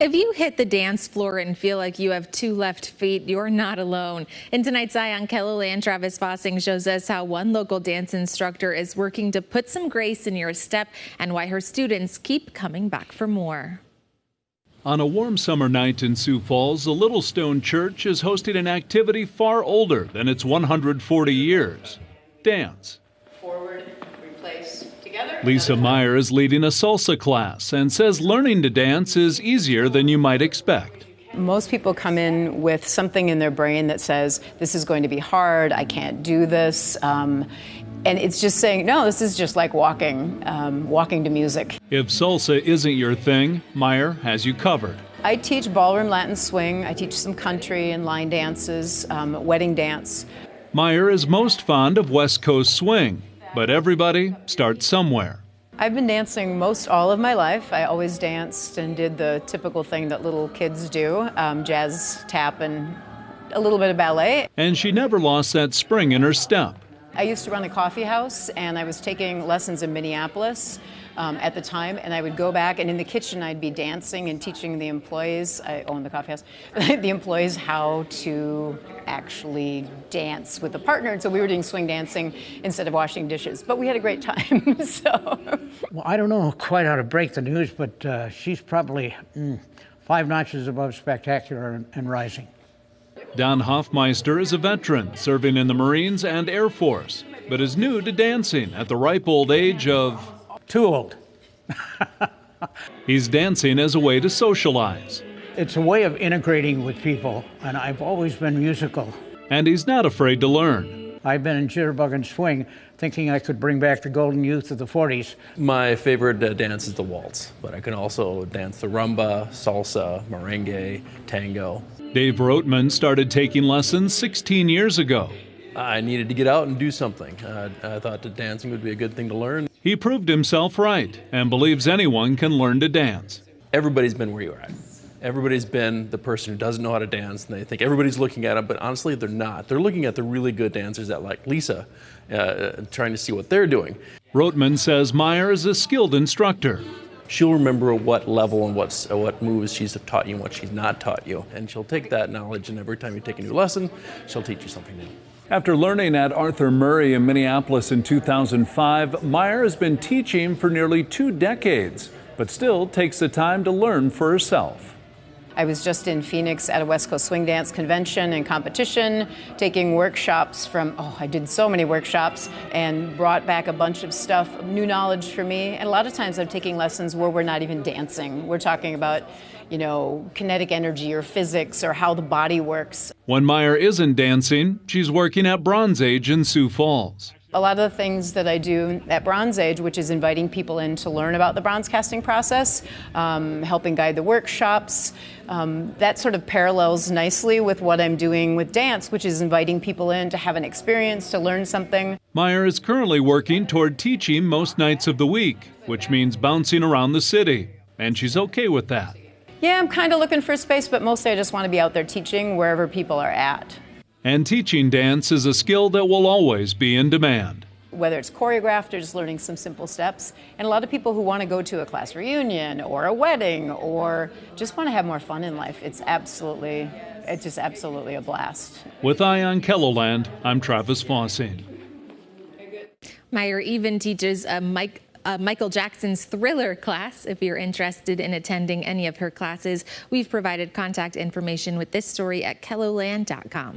If you hit the dance floor and feel like you have two left feet, you're not alone. In tonight's Eye on KELOLAND, Travis Fossing shows us how one local dance instructor is working to put some grace in your step and why her students keep coming back for more. On a warm summer night in Sioux Falls, the Little Stone Church is hosting an activity far older than its 140 years. Dance. Forward, replace, together. Lisa Meyer is leading a salsa class and says learning to dance is easier than you might expect. Most people come in with something in their brain that says, this is going to be hard, I can't do this. And it's just saying, no, this is just like walking, walking to music. If salsa isn't your thing, Meyer has you covered. I teach ballroom Latin swing, I teach some country and line dances, wedding dance. Meyer is most fond of West Coast swing, but everybody starts somewhere. I've been dancing most all of my life. I always danced and did the typical thing that little kids do, jazz, tap, and a little bit of ballet. And she never lost that spring in her step. I used to run a coffee house, and I was taking lessons in Minneapolis at the time, and I would go back, and in the kitchen I'd be dancing and teaching the employees, I own the coffee house, the employees how to actually dance with a partner. And so we were doing swing dancing instead of washing dishes, but we had a great time. Well, I don't know quite how to break the news, but she's probably 5 notches above spectacular and rising. Don Hoffmeister is a veteran serving in the Marines and Air Force, but is new to dancing at the ripe old age of... Too old. He's dancing as a way to socialize. It's a way of integrating with people, and I've always been musical. And he's not afraid to learn. I've been in jitterbug and swing, thinking I could bring back the golden youth of the 40s. My favorite dance is the waltz, but I can also dance the rumba, salsa, merengue, tango. Dave Roatman started taking lessons 16 years ago. I needed to get out and do something. I thought that dancing would be a good thing to learn. He proved himself right and believes anyone can learn to dance. Everybody's been where you're at. Everybody's been the person who doesn't know how to dance, and they think everybody's looking at them, but honestly, they're not. They're looking at the really good dancers that, like Lisa, trying to see what they're doing. Roatman says Meyer is a skilled instructor. She'll remember what level and what moves she's taught you and what she's not taught you. And she'll take that knowledge, and every time you take a new lesson, she'll teach you something new. After learning at Arthur Murray in Minneapolis in 2005, Meyer has been teaching for nearly 2 decades, but still takes the time to learn for herself. I was just in Phoenix at a West Coast Swing Dance convention and competition, taking workshops from, I did so many workshops and brought back a bunch of stuff, new knowledge for me. And a lot of times I'm taking lessons where we're not even dancing. We're talking about, kinetic energy or physics or how the body works. When Meyer isn't dancing, she's working at Bronze Age in Sioux Falls. A lot of the things that I do at Bronze Age, which is inviting people in to learn about the bronze casting process, helping guide the workshops, that sort of parallels nicely with what I'm doing with dance, which is inviting people in to have an experience, to learn something. Meyer is currently working toward teaching most nights of the week, which means bouncing around the city, and she's okay with that. Yeah, I'm kind of looking for space, but mostly I just want to be out there teaching wherever people are at. And teaching dance is a skill that will always be in demand. Whether it's choreographed or just learning some simple steps. And a lot of people who want to go to a class reunion or a wedding or just want to have more fun in life, it's just absolutely a blast. With Eye on KELOLAND, I'm Travis Fossing. Meyer even teaches Michael Jackson's Thriller class. If you're interested in attending any of her classes, we've provided contact information with this story at KELOLAND.com.